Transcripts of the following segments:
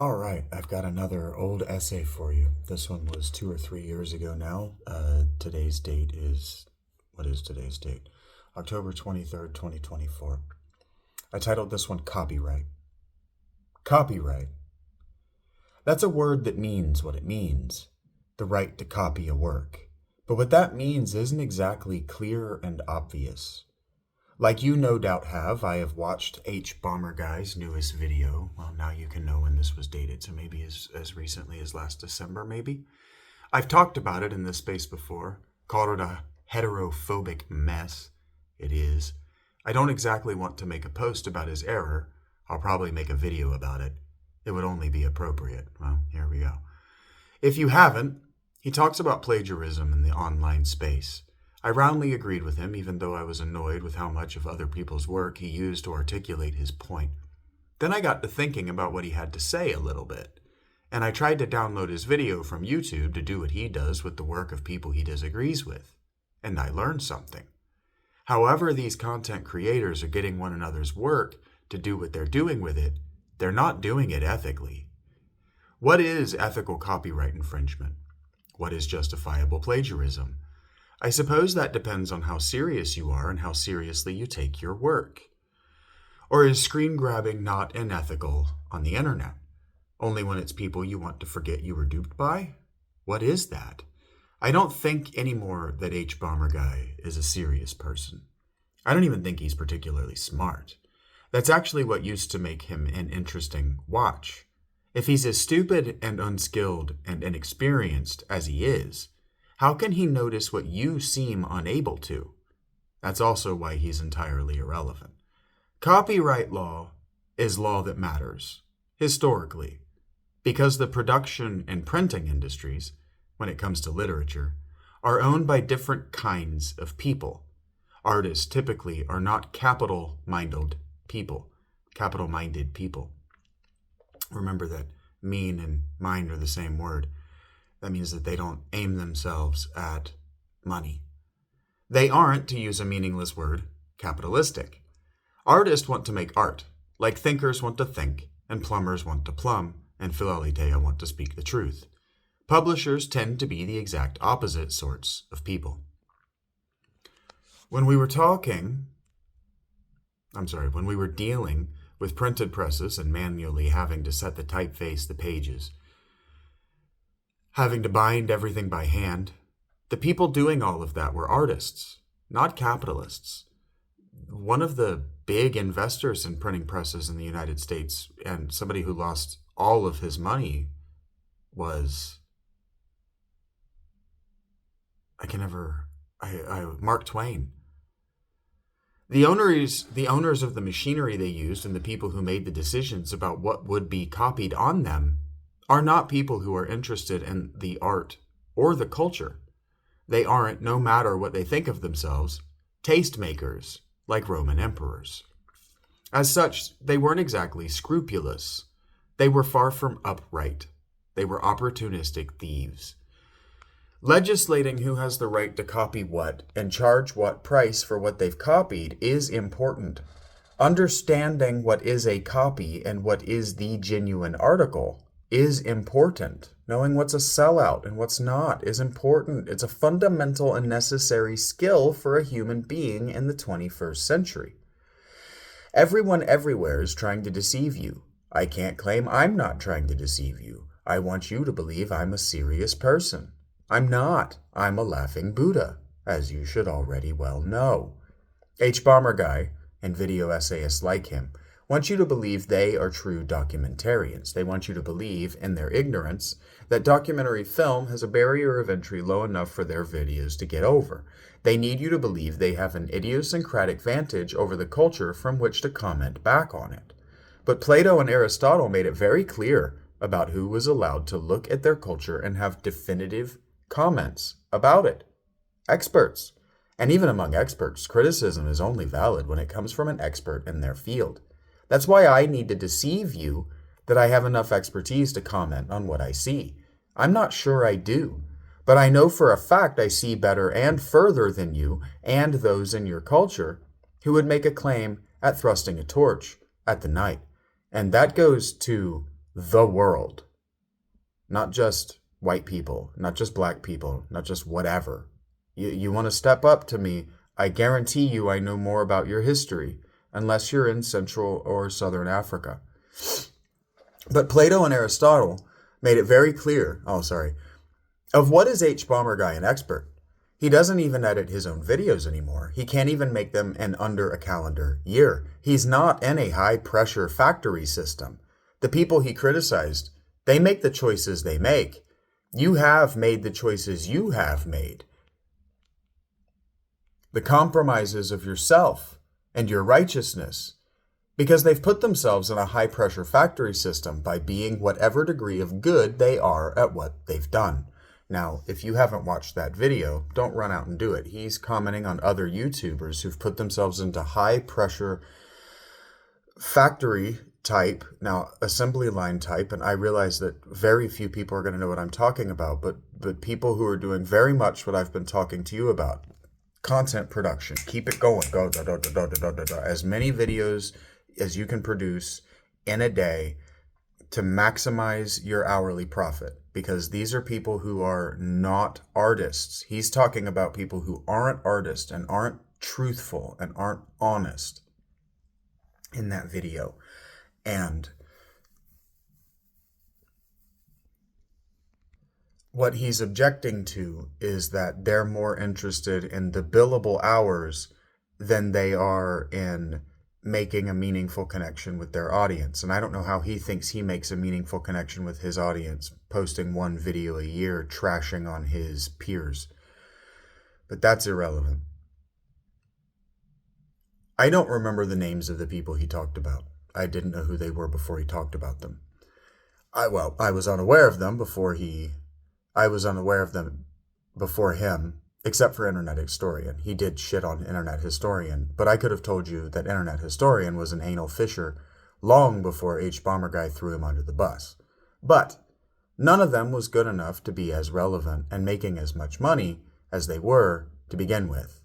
All right, I've got another old essay for you. This one was 2 or 3 years ago now. Today's date is, what is today's date? October 23rd, 2024. I titled this one Copyright. Copyright. That's a word that means what it means, the right to copy a work. But what that means isn't exactly clear and obvious. Like you no doubt have, I have watched Hbomberguy's newest video. Well, now you can know when this was dated, so maybe as recently as last December, maybe. I've talked about it in this space before, called it a heterophobic mess. It is. I don't exactly want to make a post about his error. I'll probably make a video about it. It would only be appropriate. Well, here we go. If you haven't, he talks about plagiarism in the online space. I roundly agreed with him, even though I was annoyed with how much of other people's work he used to articulate his point. Then I got to thinking about what he had to say a little bit, and I tried to download his video from YouTube to do what he does with the work of people he disagrees with, and I learned something. However these content creators are getting one another's work to do what they're doing with it, they're not doing it ethically. What is ethical copyright infringement? What is justifiable plagiarism? I suppose that depends on how serious you are and how seriously you take your work. Or is screen grabbing not unethical on the internet? Only when it's people you want to forget you were duped by? What is that? I don't think anymore that Hbomberguy is a serious person. I don't even think he's particularly smart. That's actually what used to make him an interesting watch. If he's as stupid and unskilled and inexperienced as he is, how can he notice what you seem unable to? That's also why he's entirely irrelevant. Copyright law is law that matters, historically, because the production and printing industries, when it comes to literature, are owned by different kinds of people. Artists typically are not capital-minded people. Remember that mean and mind are the same word. That means that they don't aim themselves at money. They aren't, to use a meaningless word, capitalistic. Artists want to make art, like thinkers want to think, and plumbers want to plumb, and Philaletea want to speak the truth. Publishers tend to be the exact opposite sorts of people. When we were dealing with printed presses and manually having to set the typeface, the pages, having to bind everything by hand, the people doing all of that were artists, not capitalists. One of the big investors in printing presses in the United States, and somebody who lost all of his money, was Mark Twain. The owners of the machinery they used and the people who made the decisions about what would be copied on them are not people who are interested in the art or the culture. They aren't, no matter what they think of themselves, tastemakers like Roman emperors. As such, they weren't exactly scrupulous. They were far from upright. They were opportunistic thieves. Legislating who has the right to copy what and charge what price for what they've copied is important. Understanding what is a copy and what is the genuine article is important. Knowing what's a sellout and what's not is important. It's a fundamental and necessary skill for a human being in the 21st century. Everyone everywhere is trying to deceive you. I can't claim I'm not trying to deceive you. I want you to believe I'm a serious person. I'm not. I'm a laughing Buddha, as you should already well know. Hbomberguy and video essayists like him want you to believe they are true documentarians. They want you to believe, in their ignorance, that documentary film has a barrier of entry low enough for their videos to get over. They need you to believe they have an idiosyncratic vantage over the culture from which to comment back on it. But Plato and Aristotle made it very clear about who was allowed to look at their culture and have definitive comments about it. Experts. And even among experts, criticism is only valid when it comes from an expert in their field. That's why I need to deceive you that I have enough expertise to comment on what I see. I'm not sure I do, but I know for a fact I see better and further than you and those in your culture who would make a claim at thrusting a torch at the night. And that goes to the world. Not just white people, not just black people, not just whatever. You want to step up to me, I guarantee you I know more about your history, unless you're in Central or Southern Africa. But Plato and Aristotle made it very clear, of what is Hbomberguy an expert? He doesn't even edit his own videos anymore. He can't even make them in under a calendar year. He's not in a high-pressure factory system. The people he criticized, they make the choices they make. You have made the choices you have made. The compromises of yourself and your righteousness, because they've put themselves in a high-pressure factory system by being whatever degree of good they are at what they've done. Now, if you haven't watched that video, don't run out and do it. He's commenting on other YouTubers who've put themselves into high-pressure factory type, now assembly line type, and I realize that very few people are going to know what I'm talking about, but people who are doing very much what I've been talking to you about. Content production. Keep it going. Go, as many videos as you can produce in a day to maximize your hourly profit, because these are people who are not artists. He's talking about people who aren't artists and aren't truthful and aren't honest in that video. And what he's objecting to is that they're more interested in the billable hours than they are in making a meaningful connection with their audience. And I don't know how he thinks he makes a meaningful connection with his audience, posting one video a year, trashing on his peers. But that's irrelevant. I don't remember the names of the people he talked about. I didn't know who they were before he talked about them. I was unaware of them before him, except for Internet Historian. He did shit on Internet Historian, but I could have told you that Internet Historian was an anal fisher long before Hbomberguy threw him under the bus. But none of them was good enough to be as relevant and making as much money as they were to begin with.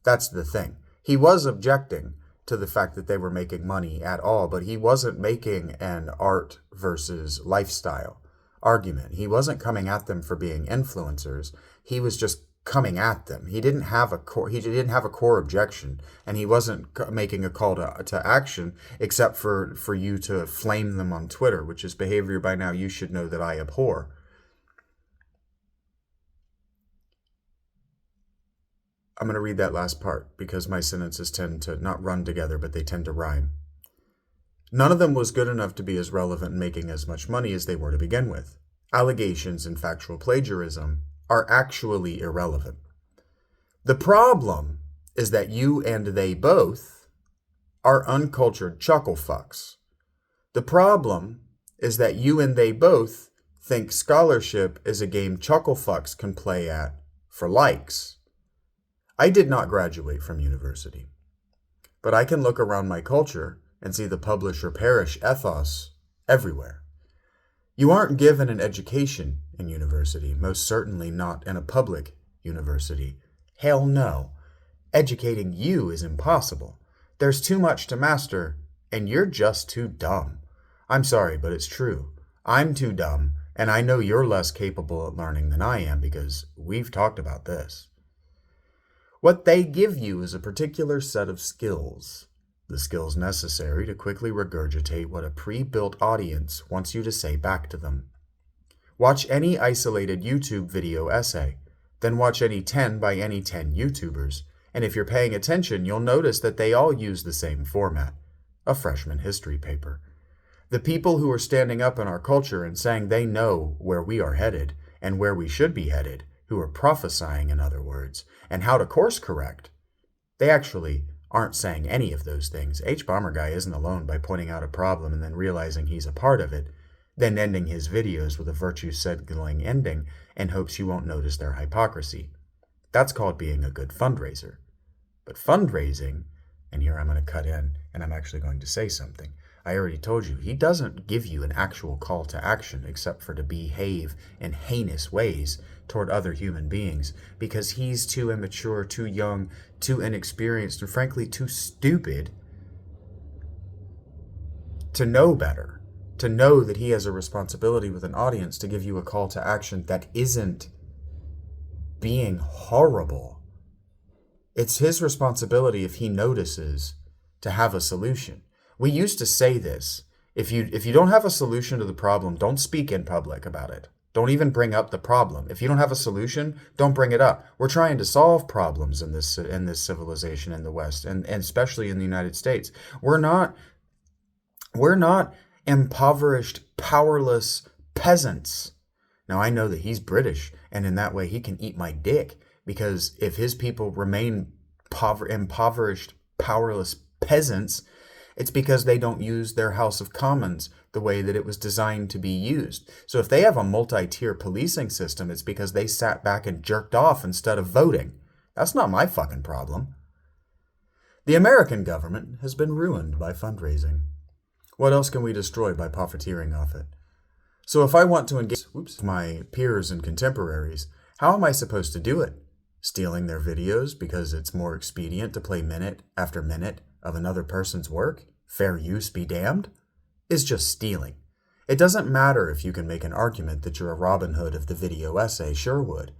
That's the thing. He was objecting to the fact that they were making money at all, but he wasn't making an art versus lifestyle argument. He wasn't coming at them for being influencers. He was just coming at them. He didn't have a core objection, and he wasn't making a call to action except for you to flame them on Twitter, which is behavior by now you should know that I abhor. I'm going to read that last part because my sentences tend to not run together, but they tend to rhyme. None of them was good enough to be as relevant and making as much money as they were to begin with. Allegations and factual plagiarism are actually irrelevant. The problem is that you and they both are uncultured chuckle fucks. The problem is that you and they both think scholarship is a game chuckle fucks can play at for likes. I did not graduate from university, but I can look around my culture and see the publish or perish ethos everywhere. You aren't given an education in university, most certainly not in a public university. Hell no. Educating you is impossible. There's too much to master, and you're just too dumb. I'm sorry, but it's true. I'm too dumb, and I know you're less capable at learning than I am because we've talked about this. What they give you is a particular set of skills, the skills necessary to quickly regurgitate what a pre-built audience wants you to say back to them. Watch any isolated YouTube video essay, then watch any 10 by any 10 YouTubers, and if you're paying attention, you'll notice that they all use the same format, a freshman history paper. The people who are standing up in our culture and saying they know where we are headed and where we should be headed, who are prophesying, in other words, and how to course correct, they actually aren't saying any of those things. Hbomberguy isn't alone by pointing out a problem and then realizing he's a part of it, then ending his videos with a virtue-signaling ending in hopes you won't notice their hypocrisy. That's called being a good fundraiser. But fundraising, and here I'm going to cut in and I'm actually going to say something. I already told you, he doesn't give you an actual call to action except for to behave in heinous ways toward other human beings because he's too immature, too young, too inexperienced, and frankly too stupid to know better. to know that he has a responsibility with an audience to give you a call to action that isn't being horrible. It's his responsibility, if he notices, to have a solution. We used to say this. If you don't have a solution to the problem, don't speak in public about it. Don't even bring up the problem. If you don't have a solution, don't bring it up. We're trying to solve problems in this civilization in the West, and especially in the United States. We're not impoverished, powerless peasants. Now, I know that he's British, and in that way he can eat my dick, because if his people remain impoverished, powerless peasants, it's because they don't use their House of Commons the way that it was designed to be used. So if they have a multi-tier policing system, it's because they sat back and jerked off instead of voting. That's not my fucking problem. The American government has been ruined by fundraising. What else can we destroy by profiteering off it? So if I want to engage my peers and contemporaries, how am I supposed to do it? Stealing their videos because it's more expedient to play minute after minute of another person's work? Fair use be damned? Is just stealing. It doesn't matter if you can make an argument that you're a Robin Hood of the video essay Sherwood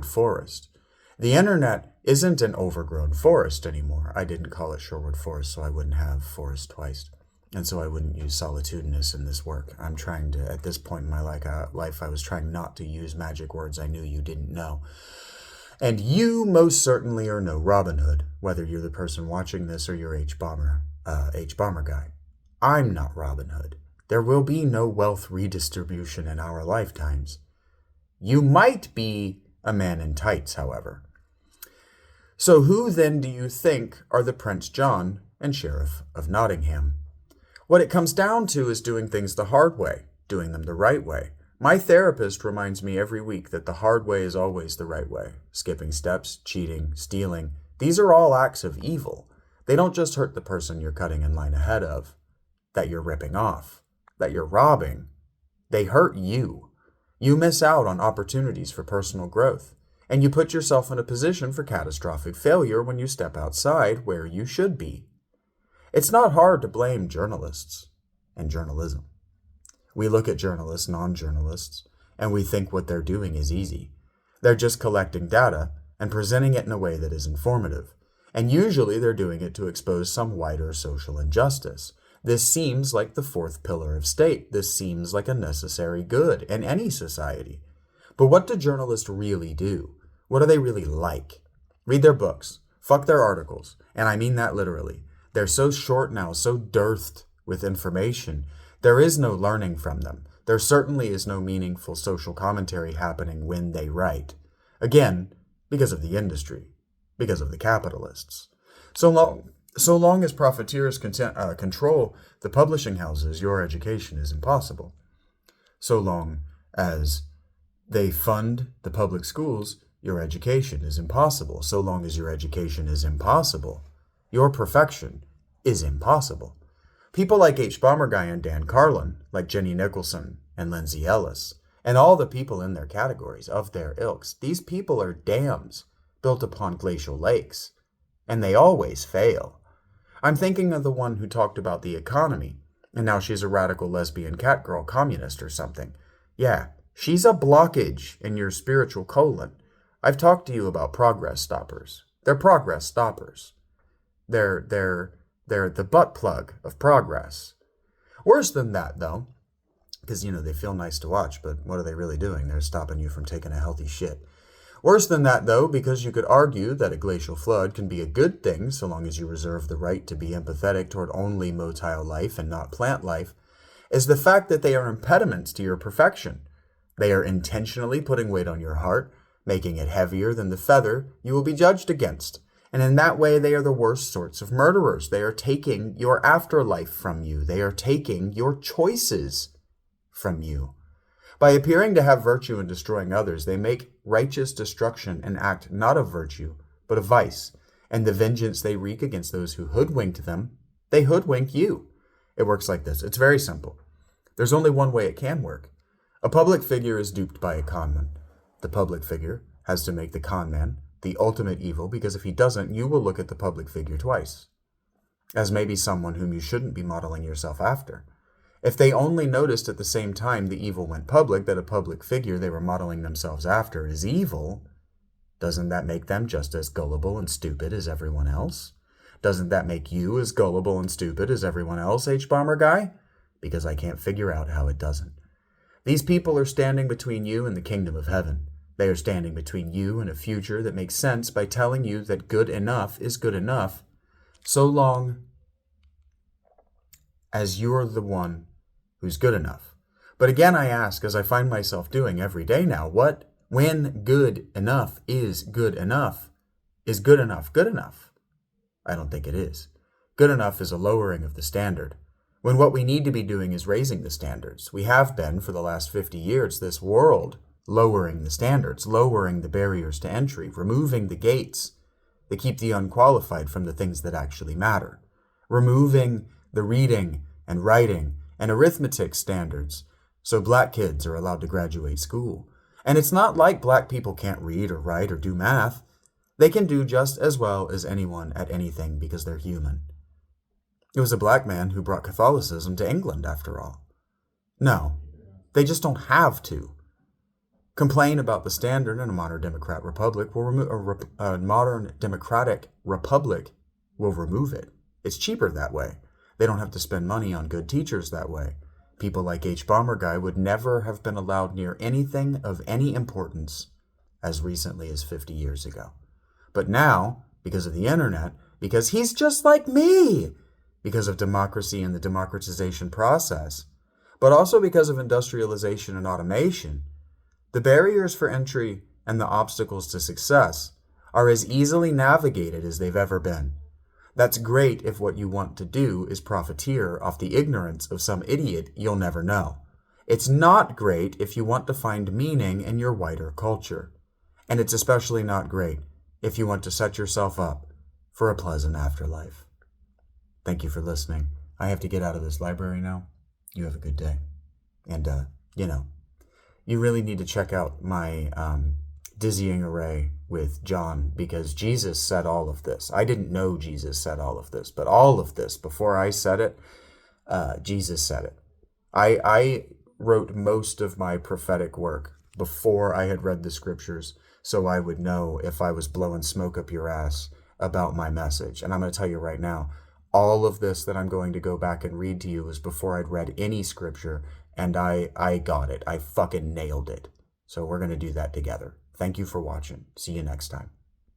Forest. The internet isn't an overgrown forest anymore. I didn't call it Sherwood Forest, so I wouldn't have forest twice. And so I wouldn't use solitudinous in this work. I'm trying to, at this point in my life, I was trying not to use magic words I knew you didn't know. And you most certainly are no Robin Hood, whether you're the person watching this or you're Hbomberguy. I'm not Robin Hood. There will be no wealth redistribution in our lifetimes. You might be a man in tights, however. So who then do you think are the Prince John and Sheriff of Nottingham? What it comes down to is doing things the hard way, doing them the right way. My therapist reminds me every week that the hard way is always the right way. Skipping steps, cheating, stealing, these are all acts of evil. They don't just hurt the person you're cutting in line ahead of, that you're ripping off, that you're robbing. They hurt you. You miss out on opportunities for personal growth, and you put yourself in a position for catastrophic failure when you step outside where you should be. It's not hard to blame journalists and journalism. We look at journalists, non-journalists, and we think what they're doing is easy. They're just collecting data and presenting it in a way that is informative. And usually they're doing it to expose some wider social injustice. This seems like the fourth pillar of state. This seems like a necessary good in any society. But what do journalists really do? What are they really like? Read their books. Fuck their articles. And I mean that literally. They're so short now, so dearthed with information. There is no learning from them. There certainly is no meaningful social commentary happening when they write. Again, because of the industry, because of the capitalists. So long as profiteers control the publishing houses, your education is impossible. So long as they fund the public schools, your education is impossible. So long as your education is impossible, your perfection is impossible. People like Hbomberguy and Dan Carlin, like Jenny Nicholson and Lindsay Ellis, and all the people in their categories of their ilks, these people are dams built upon glacial lakes, and they always fail. I'm thinking of the one who talked about the economy, and now she's a radical lesbian catgirl communist or something. Yeah, she's a blockage in your spiritual colon. I've talked to you about progress stoppers. They're progress stoppers. They're the butt plug of progress. Worse than that, though, because, they feel nice to watch, but what are they really doing? They're stopping you from taking a healthy shit. Worse than that, though, because you could argue that a glacial flood can be a good thing so long as you reserve the right to be empathetic toward only motile life and not plant life, is the fact that they are impediments to your perfection. They are intentionally putting weight on your heart, making it heavier than the feather you will be judged against. And in that way, they are the worst sorts of murderers. They are taking your afterlife from you. They are taking your choices from you. By appearing to have virtue in destroying others, they make righteous destruction an act not of virtue, but of vice. And the vengeance they wreak against those who hoodwinked them, they hoodwink you. It works like this. It's very simple. There's only one way it can work. A public figure is duped by a conman. The public figure has to make the conman the ultimate evil, because if he doesn't, you will look at the public figure twice, as maybe someone whom you shouldn't be modeling yourself after. If they only noticed at the same time the evil went public, that a public figure they were modeling themselves after is evil, doesn't that make them just as gullible and stupid as everyone else? Doesn't that make you as gullible and stupid as everyone else, Hbomberguy? Because I can't figure out how it doesn't. These people are standing between you and the kingdom of heaven. They are standing between you and a future that makes sense by telling you that good enough is good enough, so long as you're the one who's good enough. But again, I ask, as I find myself doing every day now, when good enough is good enough? Is good enough good enough? I don't think it is. Good enough is a lowering of the standard, when what we need to be doing is raising the standards. We have been, for the last 50 years, this world, lowering the standards, lowering the barriers to entry, removing the gates that keep the unqualified from the things that actually matter, removing the reading and writing and arithmetic standards so black kids are allowed to graduate school. And it's not like black people can't read or write or do math. They can do just as well as anyone at anything because they're human. It was a black man who brought Catholicism to England, after all. No, they just don't have to. Complain about the standard in a modern democratic republic will remove it. It's cheaper that way. They don't have to spend money on good teachers that way. People like Hbomberguy would never have been allowed near anything of any importance as recently as 50 years ago. But now, because of the internet, because he's just like me, because of democracy and the democratization process, but also because of industrialization and automation, the barriers for entry and the obstacles to success are as easily navigated as they've ever been. That's great if what you want to do is profiteer off the ignorance of some idiot you'll never know. It's not great if you want to find meaning in your wider culture. And it's especially not great if you want to set yourself up for a pleasant afterlife. Thank you for listening. I have to get out of this library now. You have a good day. And, you really need to check out my dizzying array with John, because Jesus said all of this. I didn't know Jesus said all of this, but all of this, before I said it, Jesus said it. I wrote most of my prophetic work before I had read the scriptures, so I would know if I was blowing smoke up your ass about my message. And I'm going to tell you right now, all of this that I'm going to go back and read to you was before I'd read any scripture, and I got it. I fucking nailed it. So we're going to do that together. Thank you for watching. See you next time.